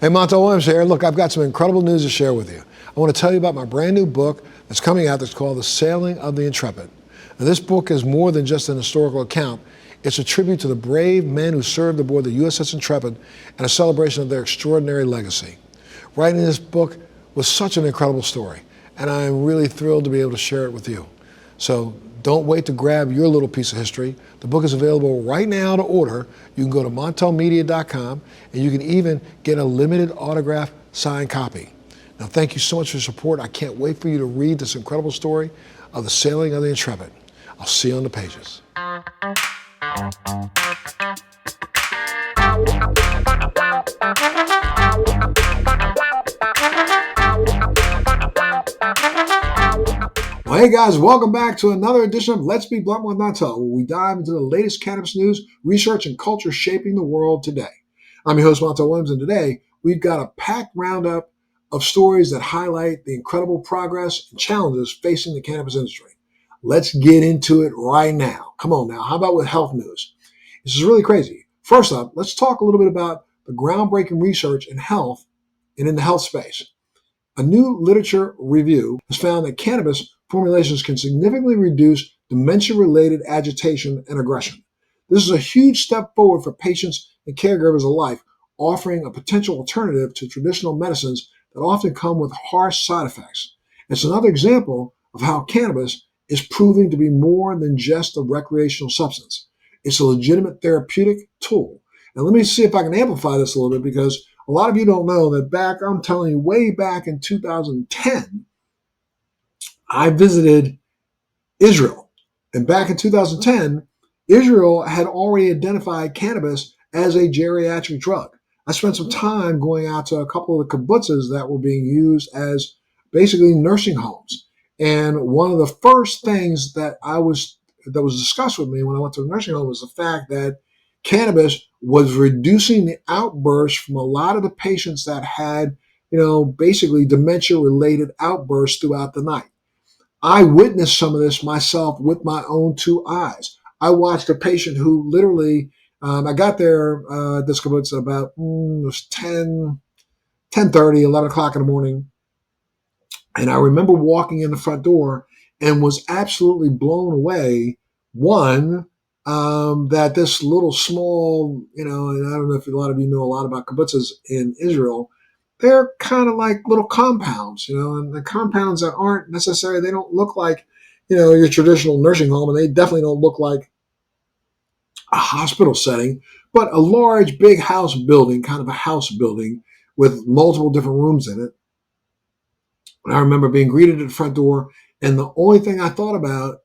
Hey, Montel Williams here. Look, I've got some incredible news to share with you. I want to tell you about my brand new book that's coming out that's called The Sailing of the Intrepid. Now, this book is more than just an historical account. It's a tribute to the brave men who served aboard the USS Intrepid and a celebration of their extraordinary legacy. Writing this book was such an incredible story, and I'm really thrilled to be able to share it with you. So don't wait to grab your little piece of history. The book is available right now to order. You can go to montelmedia.com, and you can even get a limited autograph signed copy. Now, thank you so much for your support. I can't wait for you to read this incredible story of the sailing of the Intrepid. I'll see you on the pages. Well, hey guys, welcome back to another edition of Let's Be Blunt with Montel, where we dive into the latest cannabis news, research, and culture shaping the world today. I'm your host, Montel Williams, and today we've got a packed roundup of stories that highlight the incredible progress and challenges facing the cannabis industry. Let's get into it right now. Come on now, how about with health news? This is really crazy. First up, let's talk a little bit about the groundbreaking research in health and in the health space. A new literature review has found that cannabis formulations can significantly reduce dementia-related agitation and aggression. This is a huge step forward for patients and caregivers alike, offering a potential alternative to traditional medicines that often come with harsh side effects. It's another example of how cannabis is proving to be more than just a recreational substance. It's a legitimate therapeutic tool. And let me see if I can amplify this a little bit, because a lot of you don't know that I'm telling you, way back in 2010, I visited Israel. And back in 2010, Israel had already identified cannabis as a geriatric drug. I spent some time going out to a couple of the kibbutzes that were being used as basically nursing homes. And one of the first things that was discussed with me when I went to a nursing home was the fact that cannabis was reducing the outbursts from a lot of the patients that had, basically dementia-related outbursts throughout the night. I witnessed some of this myself with my own two eyes. I watched a patient who literally, I got there this kibbutz at about, it was 10:30, 11 o'clock in the morning. And I remember walking in the front door and was absolutely blown away. One, that this little small, and I don't know if a lot of you know a lot about kibbutzes in Israel, they're kind of like little compounds, and the compounds that aren't necessarily, they don't look like, your traditional nursing home, and they definitely don't look like a hospital setting, but a large, big house building, kind of a house building with multiple different rooms in it. And I remember being greeted at the front door, and the only thing I thought about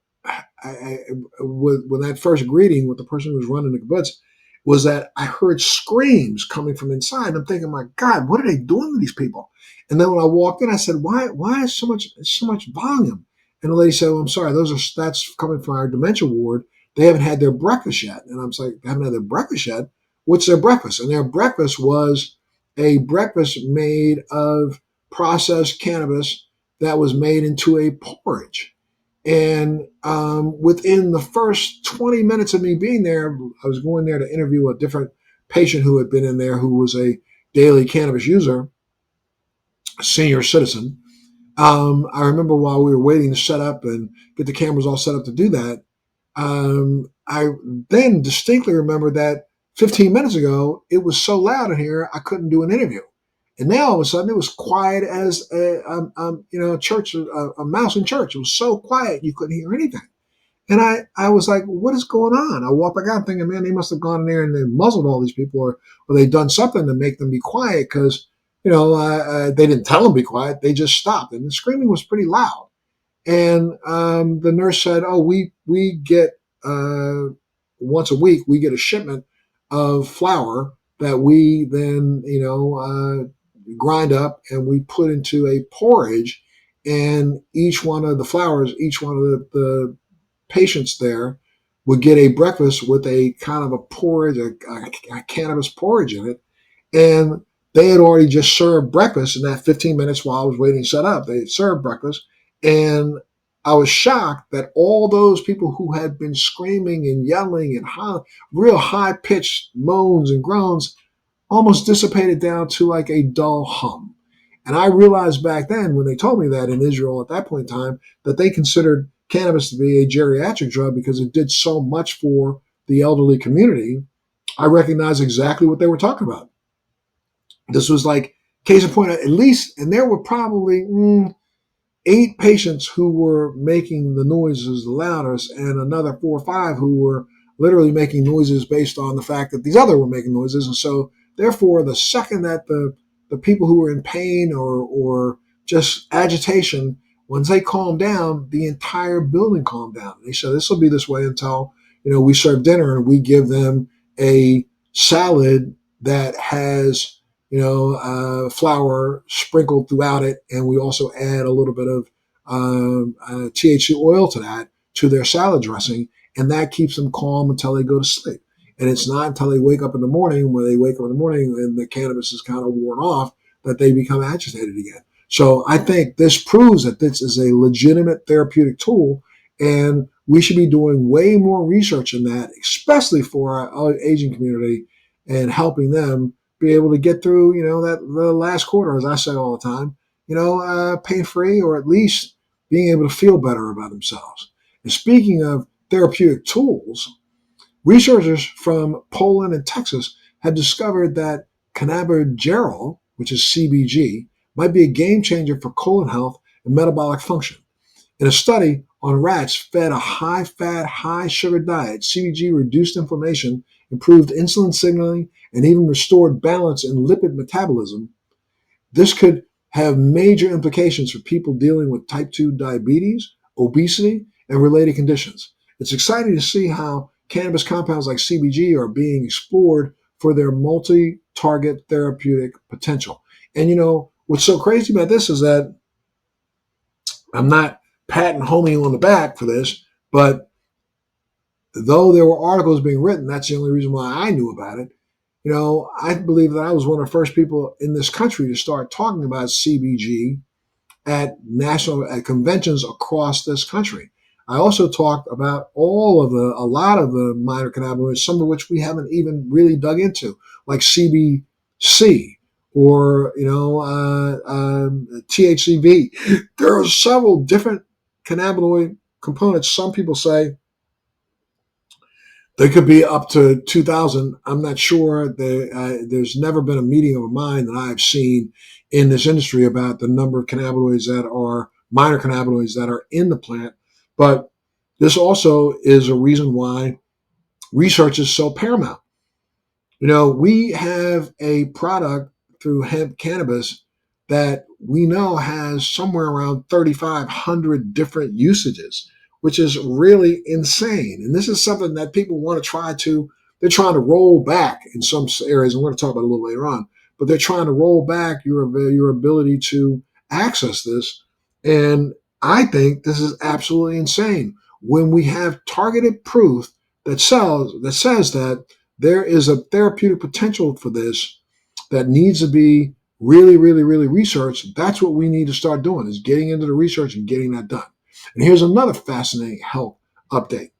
with that first greeting with the person who was running the kibbutz was that I heard screams coming from inside. And I'm thinking, my God, what are they doing to these people? And then when I walked in, I said, why is so much volume? And the lady said, well, I'm sorry, that's coming from our dementia ward. They haven't had their breakfast yet. And I'm like, they haven't had their breakfast yet? What's their breakfast? And their breakfast was a breakfast made of processed cannabis that was made into a porridge. And within the first 20 minutes of me being there, I was going there to interview a different patient who had been in there who was a daily cannabis user, a senior citizen. I remember while we were waiting to set up and get the cameras all set up to do that, I then distinctly remember that 15 minutes ago, it was so loud in here, I couldn't do an interview. And now all of a sudden it was quiet as a church, a mouse in church. It was so quiet you couldn't hear anything. And I was like, what is going on? I walked back out thinking, man, they must have gone in there and they muzzled all these people, or they've done something to make them be quiet, because they didn't tell them to be quiet. They just stopped, and the screaming was pretty loud. And the nurse said, oh, we get once a week we get a shipment of flour that we then grind up and we put into a porridge, and each one of the the patients there would get a breakfast with a kind of a porridge, a cannabis porridge in it. And they had already just served breakfast in that 15 minutes while I was waiting to set up. They had served breakfast, and I was shocked that all those people who had been screaming and yelling and real high-pitched moans and groans, almost dissipated down to like a dull hum. And I realized back then when they told me that in Israel at that point in time, that they considered cannabis to be a geriatric drug because it did so much for the elderly community. I recognized exactly what they were talking about. This was like case in point, at least, and there were probably 8 patients who were making the noises the loudest, and another 4 or 5 who were literally making noises based on the fact that these other were making noises. And so, therefore, the second that the people who were in pain or just agitation, once they calmed down, the entire building calmed down. And they said this will be this way until we serve dinner and we give them a salad that has flour sprinkled throughout it, and we also add a little bit of THC oil to that, to their salad dressing, and that keeps them calm until they go to sleep. And it's not until they wake up in the morning, when they wake up in the morning and the cannabis is kind of worn off, that they become agitated again. So I think this proves that this is a legitimate therapeutic tool, and we should be doing way more research in that, especially for our Asian community, and helping them be able to get through, that the last quarter, as I say all the time, pain-free, or at least being able to feel better about themselves. And speaking of therapeutic tools, researchers from Poland and Texas have discovered that cannabigerol, which is CBG, might be a game changer for colon health and metabolic function. In a study on rats fed a high-fat, high-sugar diet, CBG reduced inflammation, improved insulin signaling, and even restored balance in lipid metabolism. This could have major implications for people dealing with type 2 diabetes, obesity, and related conditions. It's exciting to see how cannabis compounds like CBG are being explored for their multi-target therapeutic potential. And what's so crazy about this is that I'm not patting homie on the back for this, but though there were articles being written, that's the only reason why I knew about it. I believe that I was one of the first people in this country to start talking about CBG at conventions across this country. I also talked about a lot of the minor cannabinoids, some of which we haven't even really dug into, like CBC or THCV. There are several different cannabinoid components. Some people say they could be up to 2,000. I'm not sure. There's never been a meeting of a mind that I've seen in this industry about the number of cannabinoids that are minor cannabinoids that are in the plant. But this also is a reason why research is so paramount. We have a product through hemp cannabis that we know has somewhere around 3,500 different usages, which is really insane. And this is something that people want to they're trying to roll back in some areas, and we're going to talk about it a little later on, but they're trying to roll back your ability to access this. And I think this is absolutely insane. When we have targeted proof that says that there is a therapeutic potential for this that needs to be really, really, really researched, that's what we need to start doing, is getting into the research and getting that done. And here's another fascinating health update.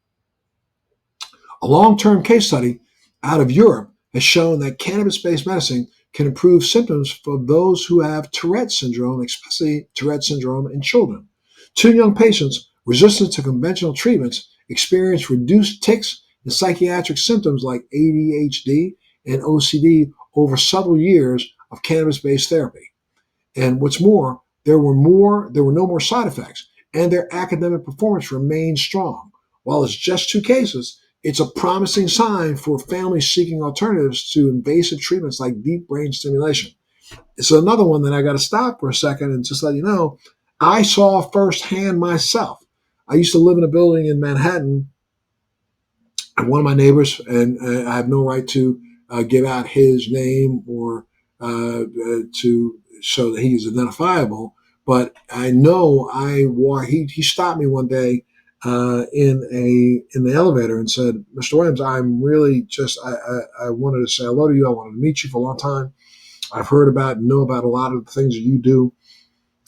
A long-term case study out of Europe has shown that cannabis-based medicine can improve symptoms for those who have Tourette syndrome, especially Tourette syndrome in children. 2 young patients resistant to conventional treatments experienced reduced tics and psychiatric symptoms like ADHD and OCD over several years of cannabis-based therapy. And what's more, there were no more side effects, and their academic performance remained strong. While it's just 2 cases, it's a promising sign for families seeking alternatives to invasive treatments like deep brain stimulation. It's another one that I got to stop for a second and just let you know, I saw firsthand myself. I used to live in a building in Manhattan, and one of my neighbors, and I have no right to give out his name or to so that he's identifiable, but I know he stopped me one day in the elevator and said, "Mr. Williams, I'm really just I wanted to say hello to you. I wanted to meet you for a long time. I've heard about and know about a lot of the things that you do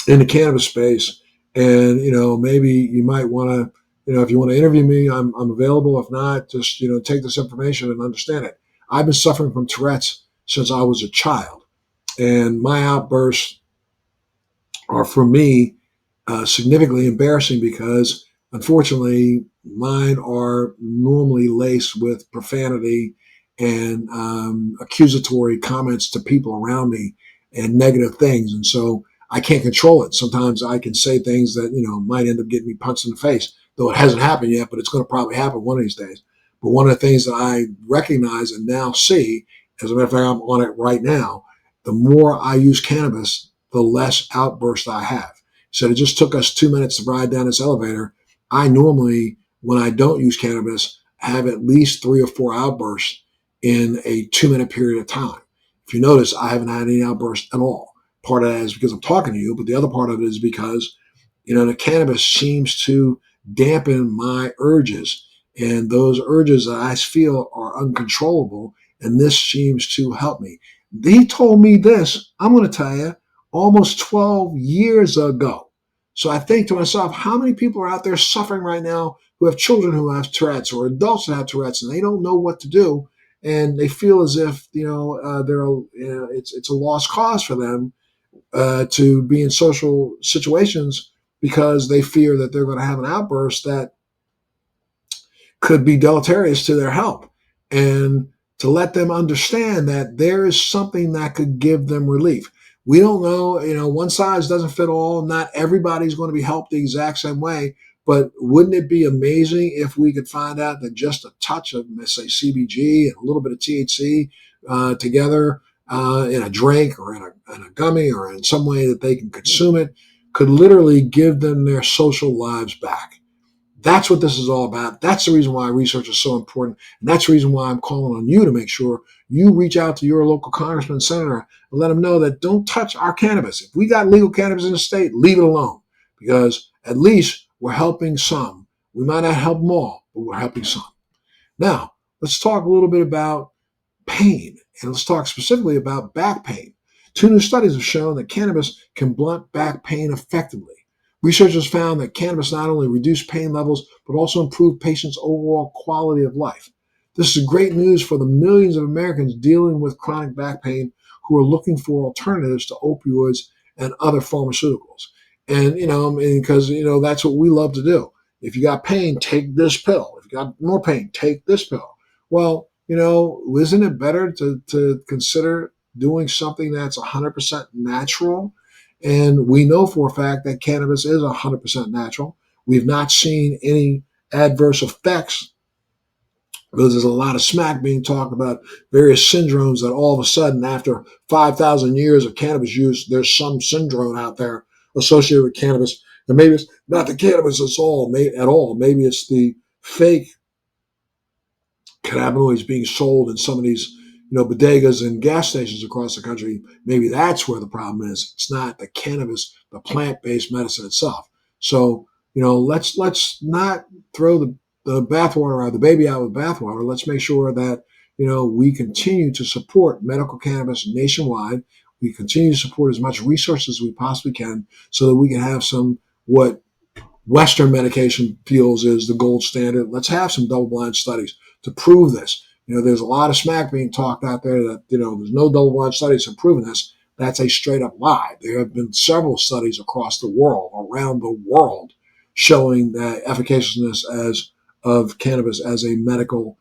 in the cannabis space, and maybe you might want to." If you want to interview me, I'm available. If not, just take this information and understand it. I've been suffering from Tourette's since I was a child. And my outbursts are, for me, significantly embarrassing because, unfortunately, mine are normally laced with profanity and accusatory comments to people around me and negative things. And so I can't control it. Sometimes I can say things that, might end up getting me punched in the face, though it hasn't happened yet, but it's going to probably happen one of these days. But one of the things that I recognize and now see, as a matter of fact, I'm on it right now, the more I use cannabis, the less outbursts I have. So it just took us 2 minutes to ride down this elevator. I normally, when I don't use cannabis, have at least 3 or 4 outbursts in a 2 minute period of time. If you notice, I haven't had any outbursts at all. Part of that is because I'm talking to you, but the other part of it is because, the cannabis seems to dampen my urges. And those urges that I feel are uncontrollable. And this seems to help me. He told me this, I'm going to tell you, almost 12 years ago. So I think to myself, how many people are out there suffering right now who have children who have Tourette's or adults that have Tourette's and they don't know what to do, and they feel as if it's a lost cause for them to be in social situations because they fear that they're going to have an outburst that could be deleterious to their health. And to let them understand that there is something that could give them relief. We don't know, one size doesn't fit all. Not everybody's going to be helped the exact same way. But wouldn't it be amazing if we could find out that just a touch of, let's say, CBG and a little bit of THC together in a drink or in a gummy or in some way that they can consume it could literally give them their social lives back? That's what this is all about. That's the reason why research is so important. And that's the reason why I'm calling on you to make sure you reach out to your local congressman, senator, and let them know that don't touch our cannabis. If we got legal cannabis in the state, leave it alone, because at least we're helping some. We might not help them all, but we're helping some. Now, let's talk a little bit about pain, and let's talk specifically about back pain. 2 new studies have shown that cannabis can blunt back pain effectively. Researchers found that cannabis not only reduced pain levels, but also improved patients' overall quality of life. This is great news for the millions of Americans dealing with chronic back pain who are looking for alternatives to opioids and other pharmaceuticals. And, because, that's what we love to do. If you got pain, take this pill. If you got more pain, take this pill. Well, isn't it better to consider doing something that's 100% natural? And we know for a fact that cannabis is 100% natural. We've not seen any adverse effects, because there's a lot of smack being talked about various syndromes that all of a sudden, after 5,000 years of cannabis use, there's some syndrome out there associated with cannabis. And maybe it's not the cannabis at all. Maybe it's the fake cannabinoids being sold in some of these, bodegas and gas stations across the country. Maybe that's where the problem is. It's not the cannabis, the plant-based medicine itself. So, let's not throw the bathwater out, the baby out with bathwater. Let's make sure that, we continue to support medical cannabis nationwide. We continue to support as much research as we possibly can so that we can have some, what Western medication feels is the gold standard. Let's have some double-blind studies to prove this. There's a lot of smack being talked out there that, there's no double-blind studies have proven this. That's a straight-up lie. There have been several studies across the world, around the world, showing the efficaciousness of cannabis as a medical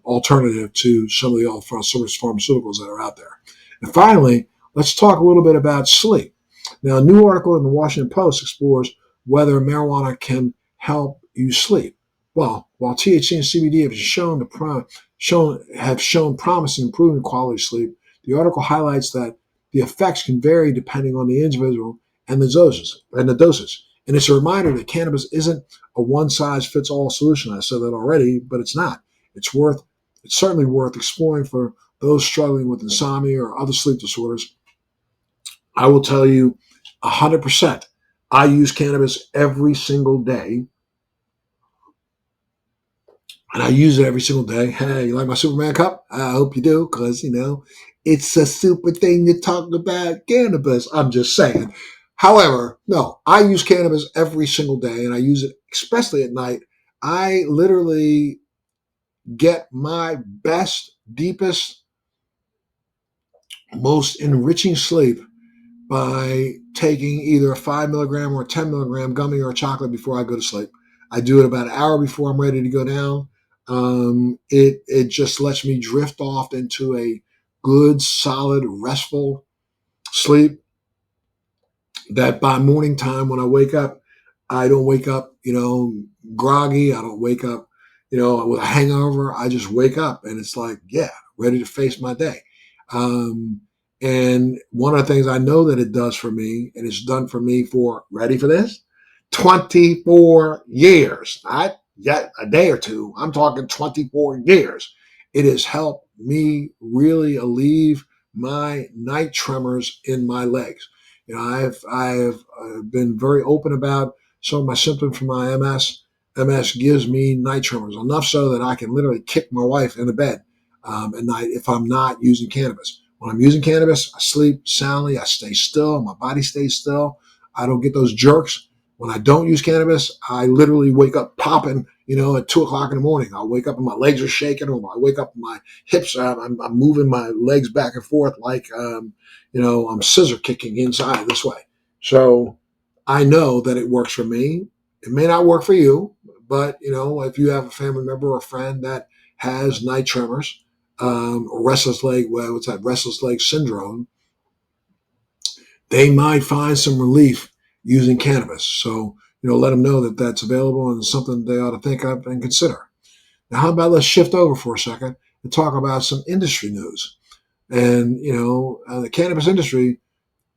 alternative to some of the other pharmaceuticals that are out there. And finally, let's talk a little bit about sleep. Now, a new article in the Washington Post explores whether marijuana can help you sleep. Well, while THC and CBD have shown promise in improving quality of sleep, the article highlights that the effects can vary depending on the individual and the doses. And it's a reminder that cannabis isn't a one-size-fits-all solution. I said that already, but it's not. It's certainly worth exploring for those struggling with insomnia or other sleep disorders. I will tell you 100%. I use cannabis every single day. And I use it every single day. Hey, you like my Superman cup? I hope you do, because, it's a super thing to talk about cannabis. I'm just saying. However, no, I use cannabis every single day, and I use it especially at night. I literally get my best, deepest most enriching sleep by taking either a 5 milligram or a 10 milligram gummy or chocolate before I go to sleep. I do it about an hour before I'm ready to go down. It just lets me drift off into a good, solid, restful sleep that by morning time when I wake up, I don't wake up, groggy. I don't wake up, with a hangover. I just wake up and it's like, yeah, ready to face my day. Um, and one of the things I know that it does for me, and it's done for me for, ready for this? 24 years, not yet a day or two. I'm talking 24 years. It has helped me really alleviate my night tremors in my legs. I've been very open about some of my symptoms from my MS. MS gives me night tremors, enough so that I can literally kick my wife in the bed at night if I'm not using cannabis. When I'm using cannabis, I sleep soundly, I stay still, my body stays still. I don't get those jerks. When I don't use cannabis, I literally wake up popping, at 2 o'clock in the morning. I'll wake up and my legs are shaking, or I wake up and my hips, I'm moving my legs back and forth like, I'm scissor kicking inside this way. So I know that it works for me. It may not work for you, but if you have a family member or a friend that has night tremors, or restless leg syndrome, they might find some relief using cannabis. So, let them know that that's available and something they ought to think of and consider. Now, how about let's shift over for a second and talk about some industry news. And, the cannabis industry,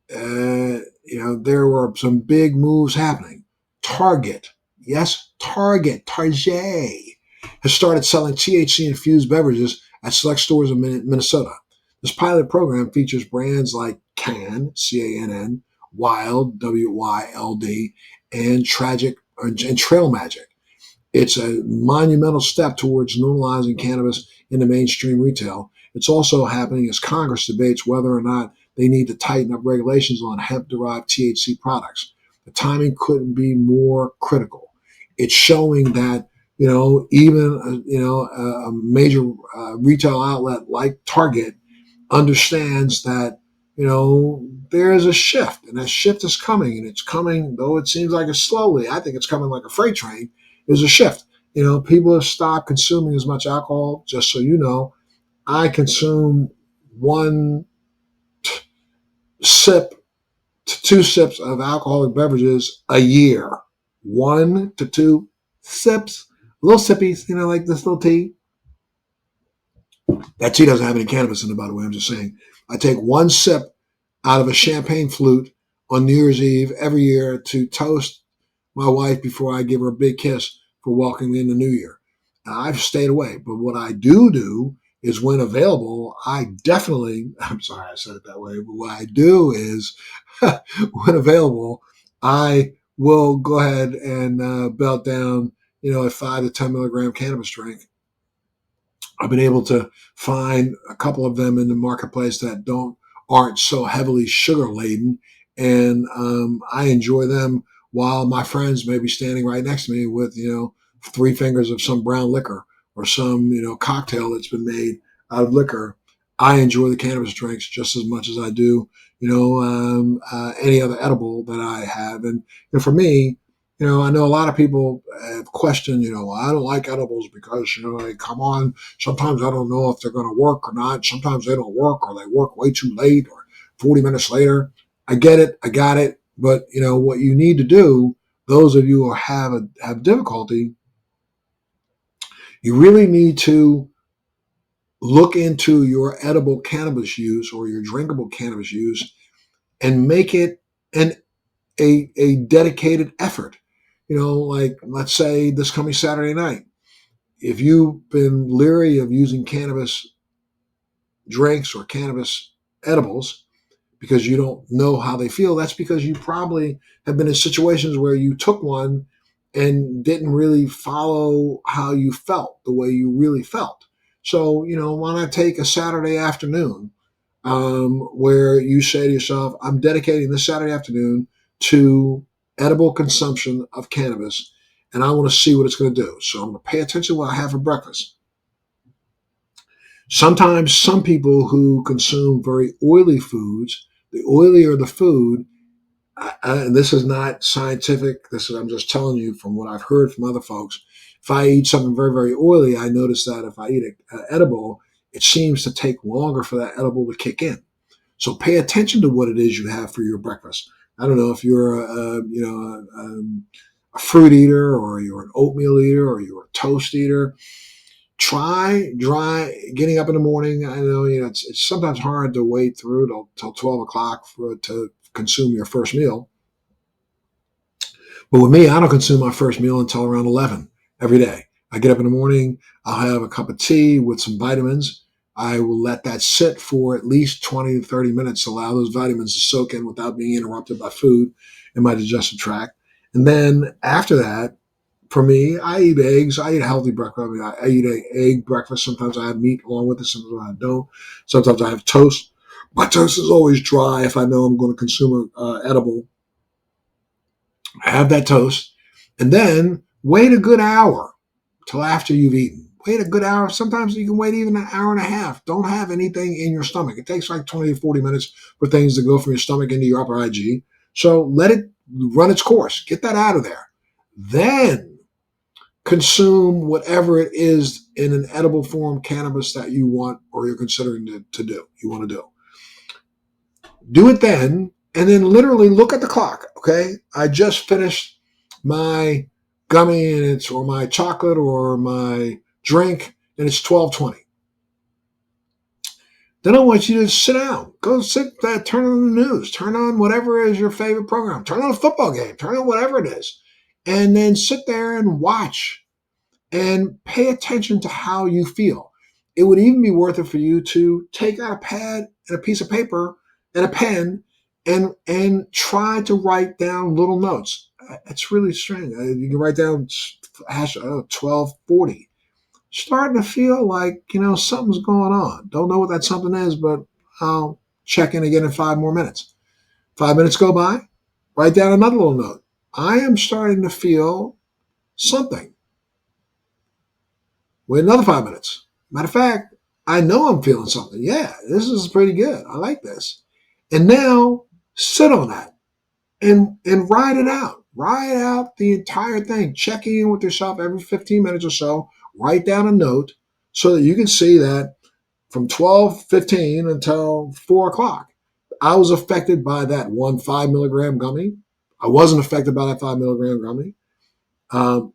there were some big moves happening. Target, yes, Target has started selling THC-infused beverages at select stores in Minnesota. This pilot program features brands like Cann, Wild, WYLD, and Trail Magic. It's a monumental step towards normalizing cannabis into mainstream retail. It's also happening as Congress debates whether or not they need to tighten up regulations on hemp-derived THC products. The timing couldn't be more critical. It's showing that even a major retail outlet like Target understands that there is a shift, and that shift is coming, and it's coming, though it seems like it's slowly. I think it's coming like a freight train. There's a shift. People have stopped consuming as much alcohol. Just so you know, I consume one sip to two sips of alcoholic beverages a year. 1 to 2 sips, little sippies, like this little tea. That tea doesn't have any cannabis in it, by the way. I'm just saying. I take one sip out of a champagne flute on New Year's Eve every year to toast my wife before I give her a big kiss for welcoming in the new year. Now, I've stayed away, but what I do is when available, I'm sorry I said it that way, but what I do is when available, I will go ahead and belt down, a 5 to 10 milligram cannabis drink. I've been able to find a couple of them in the marketplace that aren't so heavily sugar laden, and I enjoy them while my friends may be standing right next to me with 3 fingers of some brown liquor or some cocktail that's been made out of liquor. I enjoy the cannabis drinks just as much as I do any other edible that I have, and for me, I know a lot of people have questioned, well, I don't like edibles because, they come on. Sometimes I don't know if they're going to work or not. Sometimes they don't work or they work way too late or 40 minutes later. I get it. I got it. But, what you need to do, those of you who have difficulty, you really need to look into your edible cannabis use or your drinkable cannabis use and make it a dedicated effort. Like let's say this coming Saturday night, if you've been leery of using cannabis drinks or cannabis edibles because you don't know how they feel, that's because you probably have been in situations where you took one and didn't really follow how you felt, the way you really felt. So, why not take a Saturday afternoon where you say to yourself, I'm dedicating this Saturday afternoon to edible consumption of cannabis, and I want to see what it's going to do. So I'm going to pay attention to what I have for breakfast. Sometimes some people who consume very oily foods, the oilier the food, and this is not scientific. I'm just telling you from what I've heard from other folks. If I eat something very, very oily, I notice that if I eat an edible, it seems to take longer for that edible to kick in. So pay attention to what it is you have for your breakfast. I don't know if you're a fruit eater, or you're an oatmeal eater, or you're a toast eater. Try getting up in the morning. I know, it's sometimes hard to wait through till 12 o'clock to consume your first meal. But with me, I don't consume my first meal until around 11 every day. I get up in the morning, I'll have a cup of tea with some vitamins. I will let that sit for at least 20 to 30 minutes, allow those vitamins to soak in without being interrupted by food in my digestive tract. And then after that, for me, I eat eggs. I eat a healthy breakfast. I eat an egg breakfast. Sometimes I have meat along with it. Sometimes I don't. Sometimes I have toast. My toast is always dry if I know I'm going to consume an edible. Have that toast, and then wait a good hour till after you've eaten. Wait a good hour. Sometimes you can wait even an hour and a half. Don't have anything in your stomach. It takes like 20 to 40 minutes for things to go from your stomach into your upper IG. So let it run its course. Get that out of there. Then consume whatever it is in an edible form, cannabis, that you want or you're considering to do. You want to do. Do it then, and then literally look at the clock. Okay, I just finished my gummy and or my chocolate or my drink, and it's 12:20. Then I want you to sit down, go sit there, turn on the news, turn on whatever is your favorite program, turn on a football game, turn on whatever it is, and then sit there and watch and pay attention to how you feel. It would even be worth it for you to take out a pad and a piece of paper and a pen and try to write down little notes. It's really strange. You can write down hash 1240. Starting to feel like, something's going on. Don't know what that something is, but I'll check in again in 5 more minutes. 5 minutes go by, write down another little note. I am starting to feel something. Wait another 5 minutes. Matter of fact, I know I'm feeling something. Yeah, this is pretty good. I like this. And now sit on that and ride it out. Ride out the entire thing. Checking in with yourself every 15 minutes or so. Write down a note so that you can see that from 12:15 until 4 o'clock, I was affected by that 5 milligram gummy. I wasn't affected by that 5 milligram gummy.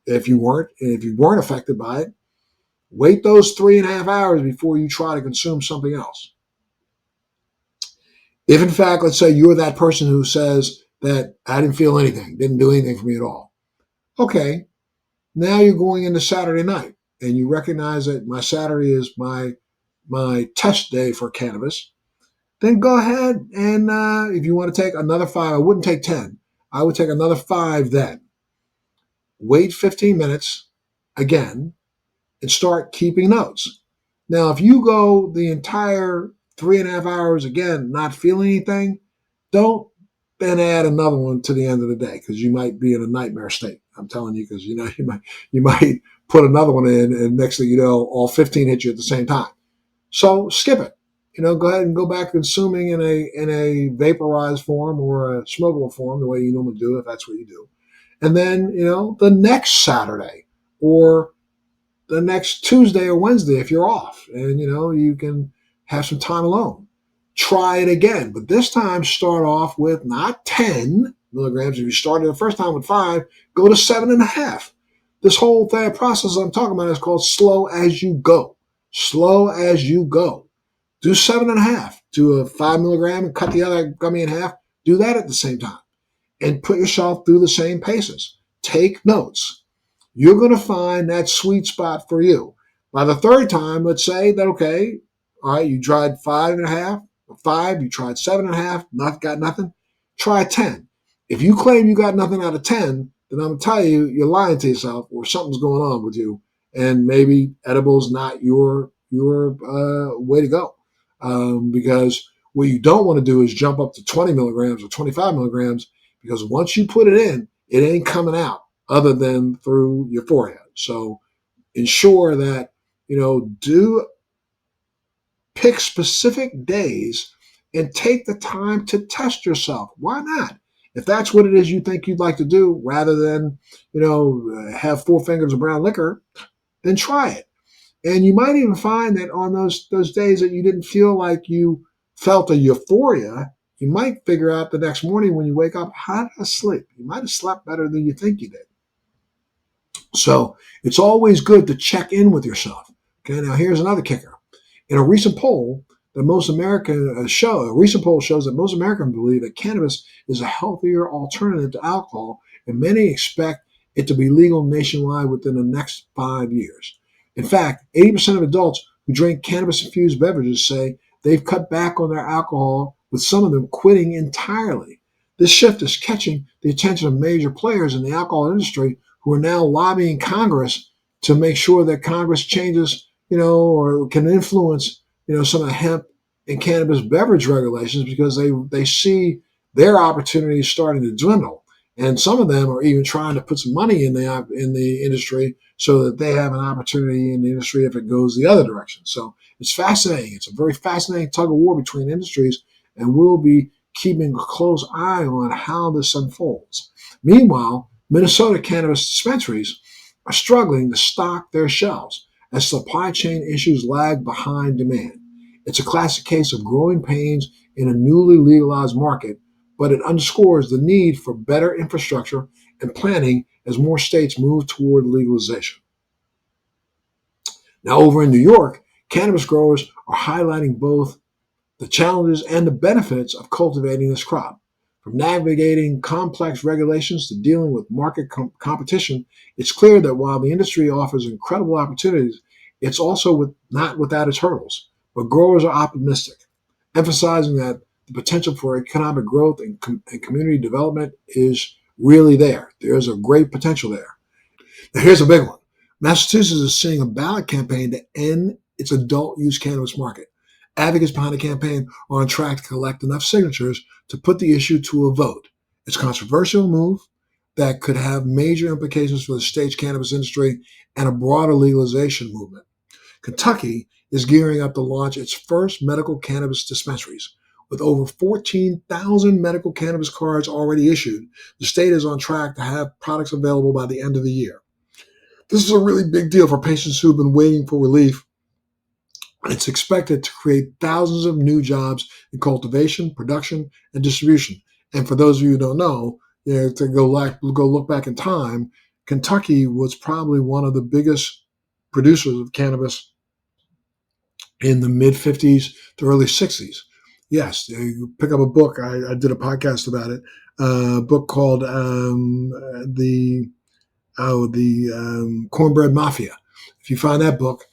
If you weren't affected by it, wait those 3.5 hours before you try to consume something else. If in fact, let's say you're that person who says that I didn't feel anything, didn't do anything for me at all. Okay, now you're going into Saturday night and you recognize that my Saturday is my test day for cannabis. Then go ahead and if you want to take another 5, I wouldn't take 10. I would take another 5 then. Wait 15 minutes again and start keeping notes. Now, if you go the entire 3.5 hours again, not feeling anything, don't then add another one to the end of the day because you might be in a nightmare state. I'm telling you, because you might put another one in, and next thing you know, all 15 hit you at the same time. So skip it. Go ahead and go back consuming in a vaporized form or a smokable form, the way you normally do if that's what you do. And then the next Saturday or the next Tuesday or Wednesday if you're off and you can have some time alone. Try it again, but this time start off with not 10 milligrams. If you started the first time with 5, go to 7.5. This whole process I'm talking about is called slow as you go. Slow as you go. Do 7.5. Do a 5 milligram and cut the other gummy in half. Do that at the same time and put yourself through the same paces. Take notes. You're going to find that sweet spot for you. By the third time, let's say that, okay, all right, you tried 5.5, 5, you tried 7.5, got nothing. Try 10. If you claim you got nothing out of 10, then I'm going to tell you, you're lying to yourself or something's going on with you. And maybe edible's not your way to go. Because what you don't want to do is jump up to 20 milligrams or 25 milligrams, because once you put it in, it ain't coming out other than through your forehead. So ensure that, do Pick specific days and take the time to test yourself. Why not? If that's what it is you think you'd like to do, rather than, have 4 fingers of brown liquor, then try it. And you might even find that on those days that you didn't feel like you felt a euphoria, you might figure out the next morning when you wake up, how did I sleep? You might have slept better than you think you did. So it's always good to check in with yourself. Okay, now here's another kicker. In a recent poll, a recent poll shows that most Americans believe that cannabis is a healthier alternative to alcohol, and many expect it to be legal nationwide within the next 5 years. In fact, 80% of adults who drink cannabis-infused beverages say they've cut back on their alcohol, with some of them quitting entirely. This shift is catching the attention of major players in the alcohol industry who are now lobbying Congress to make sure that Congress changes, or can influence, some of the hemp and cannabis beverage regulations, because they see their opportunities starting to dwindle. And some of them are even trying to put some money in the industry so that they have an opportunity in the industry if it goes the other direction. So it's fascinating. It's a very fascinating tug of war between industries, and we'll be keeping a close eye on how this unfolds. Meanwhile, Minnesota cannabis dispensaries are struggling to stock their shelves as supply chain issues lag behind demand. It's a classic case of growing pains in a newly legalized market, but it underscores the need for better infrastructure and planning as more states move toward legalization. Now, over in New York, cannabis growers are highlighting both the challenges and the benefits of cultivating this crop. From navigating complex regulations to dealing with market competition, it's clear that while the industry offers incredible opportunities, it's also not without its hurdles. But growers are optimistic, emphasizing that the potential for economic growth and community development is really there. There's a great potential there. Now, here's a big one. Massachusetts is seeing a ballot campaign to end its adult use cannabis market. Advocates behind the campaign are on track to collect enough signatures to put the issue to a vote. It's a controversial move that could have major implications for the state's cannabis industry and a broader legalization movement. Kentucky is gearing up to launch its first medical cannabis dispensaries. With over 14,000 medical cannabis cards already issued, the state is on track to have products available by the end of the year. This is a really big deal for patients who've been waiting for relief. It's expected to create thousands of new jobs in cultivation, production, and distribution. And for those of you who don't know, to go look back in time, Kentucky was probably one of the biggest producers of cannabis in the mid 50s to early 60s. Yes, you pick up a book. I did a podcast about it. A book called the Cornbread Mafia. If you find that book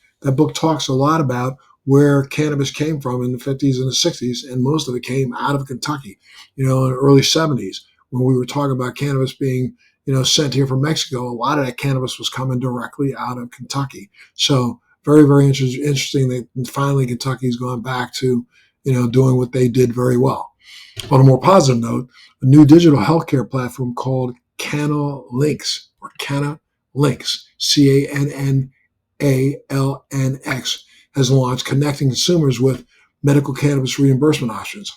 talks a lot about where cannabis came from in the 50s and the 60s, and most of it came out of Kentucky, in the early 70s, when we were talking about cannabis being, sent here from Mexico. A lot of that cannabis was coming directly out of Kentucky. So very, very interesting that finally Kentucky's gone back to, doing what they did very well. On a more positive note, a new digital healthcare platform called Cannalinx, CANNALNX, has launched, connecting consumers with medical cannabis reimbursement options.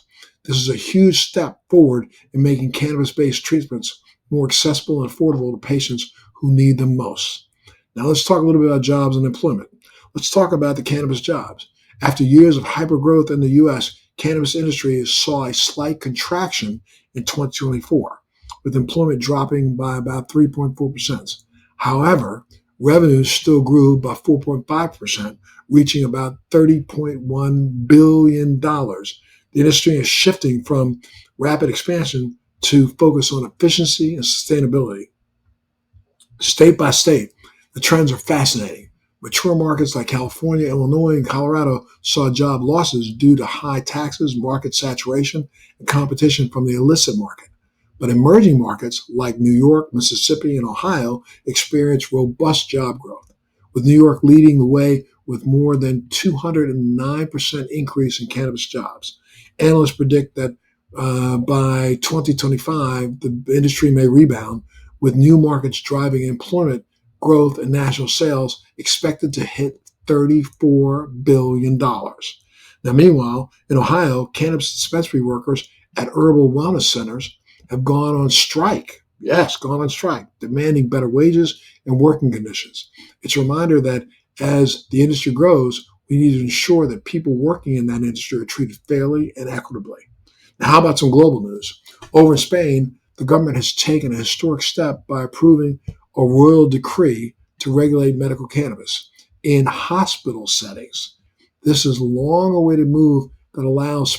This is a huge step forward in making cannabis-based treatments more accessible and affordable to patients who need them most. Now let's talk a little bit about jobs and employment. Let's talk about the cannabis jobs. After years of hypergrowth in the U.S., cannabis industry saw a slight contraction in 2024, with employment dropping by about 3.4%. However, revenues still grew by 4.5%, reaching about $30.1 billion. The industry is shifting from rapid expansion to focus on efficiency and sustainability. State by state, the trends are fascinating. Mature markets like California, Illinois, and Colorado saw job losses due to high taxes, market saturation, and competition from the illicit market. But emerging markets like New York, Mississippi, and Ohio experienced robust job growth, with New York leading the way with more than 209% increase in cannabis jobs. Analysts predict that by 2025, the industry may rebound, with new markets driving employment growth and national sales expected to hit $34 billion. Now, meanwhile, in Ohio, cannabis dispensary workers at herbal wellness centers have gone on strike. Yes, gone on strike, demanding better wages and working conditions. It's a reminder that as the industry grows, we need to ensure that people working in that industry are treated fairly and equitably. Now, how about some global news? Over in Spain, the government has taken a historic step by approving a royal decree to regulate medical cannabis in hospital settings. This is a long-awaited move that allows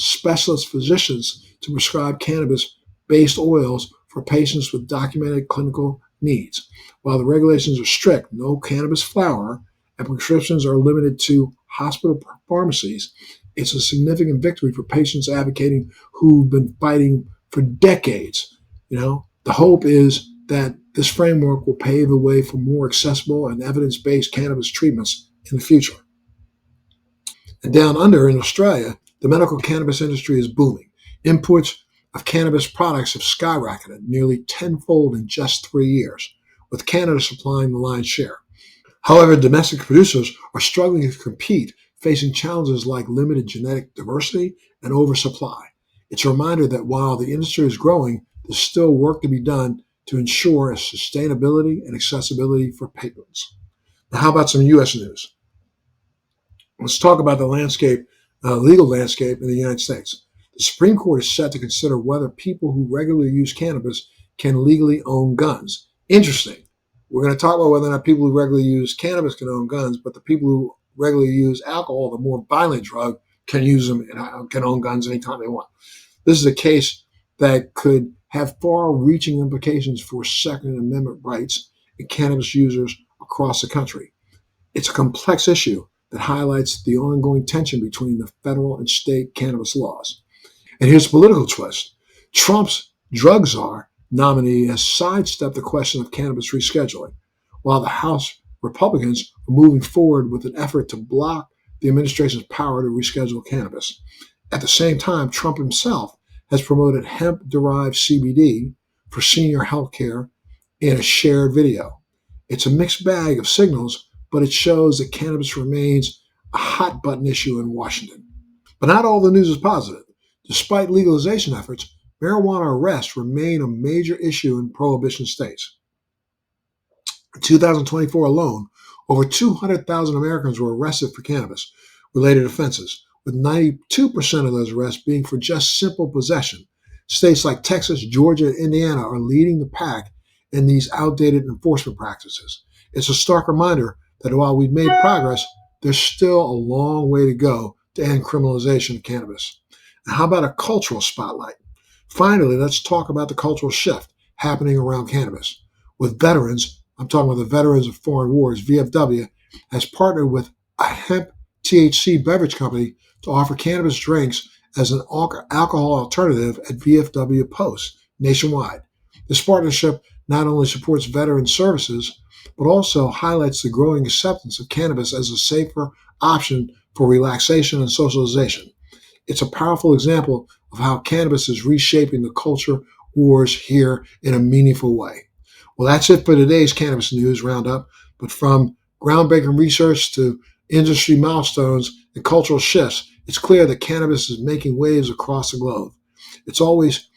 specialist physicians to prescribe cannabis-based oils for patients with documented clinical needs. While the regulations are strict, no cannabis flower, and prescriptions are limited to hospital pharmacies, it's a significant victory for patients advocating who've been fighting for decades. The hope is that this framework will pave the way for more accessible and evidence-based cannabis treatments in the future. And down under in Australia, the medical cannabis industry is booming. Imports of cannabis products have skyrocketed nearly tenfold in just 3 years, with Canada supplying the lion's share. However, domestic producers are struggling to compete, facing challenges like limited genetic diversity and oversupply. It's a reminder that while the industry is growing, there's still work to be done to ensure its sustainability and accessibility for patients. Now, how about some U.S. news? Let's talk about the legal landscape in the United States. The Supreme Court is set to consider whether people who regularly use cannabis can legally own guns. Interesting. We're going to talk about whether or not people who regularly use cannabis can own guns, but the people who regularly use alcohol, the more violent drug, can use them and can own guns anytime they want. This is a case that could have far-reaching implications for Second Amendment rights and cannabis users across the country. It's a complex issue that highlights the ongoing tension between the federal and state cannabis laws. And here's a political twist. Trump's drug czar nominee has sidestepped the question of cannabis rescheduling, while the House Republicans are moving forward with an effort to block the administration's power to reschedule cannabis. At the same time, Trump himself has promoted hemp-derived CBD for senior health care in a shared video. It's a mixed bag of signals, but it shows that cannabis remains a hot-button issue in Washington. But not all the news is positive. Despite legalization efforts, marijuana arrests remain a major issue in prohibition states. In 2024 alone, over 200,000 Americans were arrested for cannabis-related offenses, with 92% of those arrests being for just simple possession. States like Texas, Georgia, and Indiana are leading the pack in these outdated enforcement practices. It's a stark reminder that while we've made progress, there's still a long way to go to end criminalization of cannabis. And how about a cultural spotlight? Finally, let's talk about the cultural shift happening around cannabis. With veterans, I'm talking about the Veterans of Foreign Wars, VFW, has partnered with a hemp THC beverage company to offer cannabis drinks as an alcohol alternative at VFW posts nationwide. This partnership not only supports veteran services, but also highlights the growing acceptance of cannabis as a safer option for relaxation and socialization. It's a powerful example of how cannabis is reshaping the culture wars here in a meaningful way. Well, that's it for today's Cannabis News Roundup. But from groundbreaking research to industry milestones and cultural shifts, it's clear that cannabis is making waves across the globe. It's always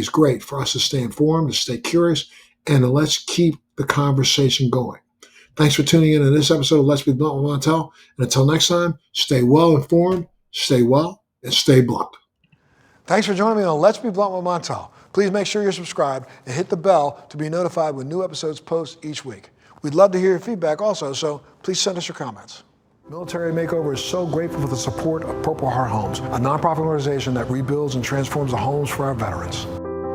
great for us to stay informed, to stay curious, and to let's keep the conversation going. Thanks for tuning in to this episode of Let's Be Blunt with Montel. And until next time, stay well informed, stay well, and stay blunt. Thanks for joining me on Let's Be Blunt with Montel. Please make sure you're subscribed and hit the bell to be notified when new episodes post each week. We'd love to hear your feedback also, so please send us your comments. Military Makeover is so grateful for the support of Purple Heart Homes, a nonprofit organization that rebuilds and transforms the homes for our veterans.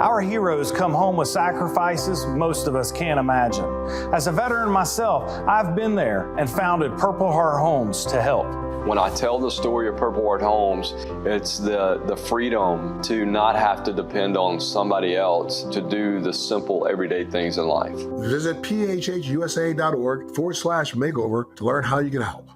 Our heroes come home with sacrifices most of us can't imagine. As a veteran myself, I've been there and founded Purple Heart Homes to help. When I tell the story of Purple Heart Homes, it's the freedom to not have to depend on somebody else to do the simple everyday things in life. Visit phhusa.org/makeover to learn how you can help.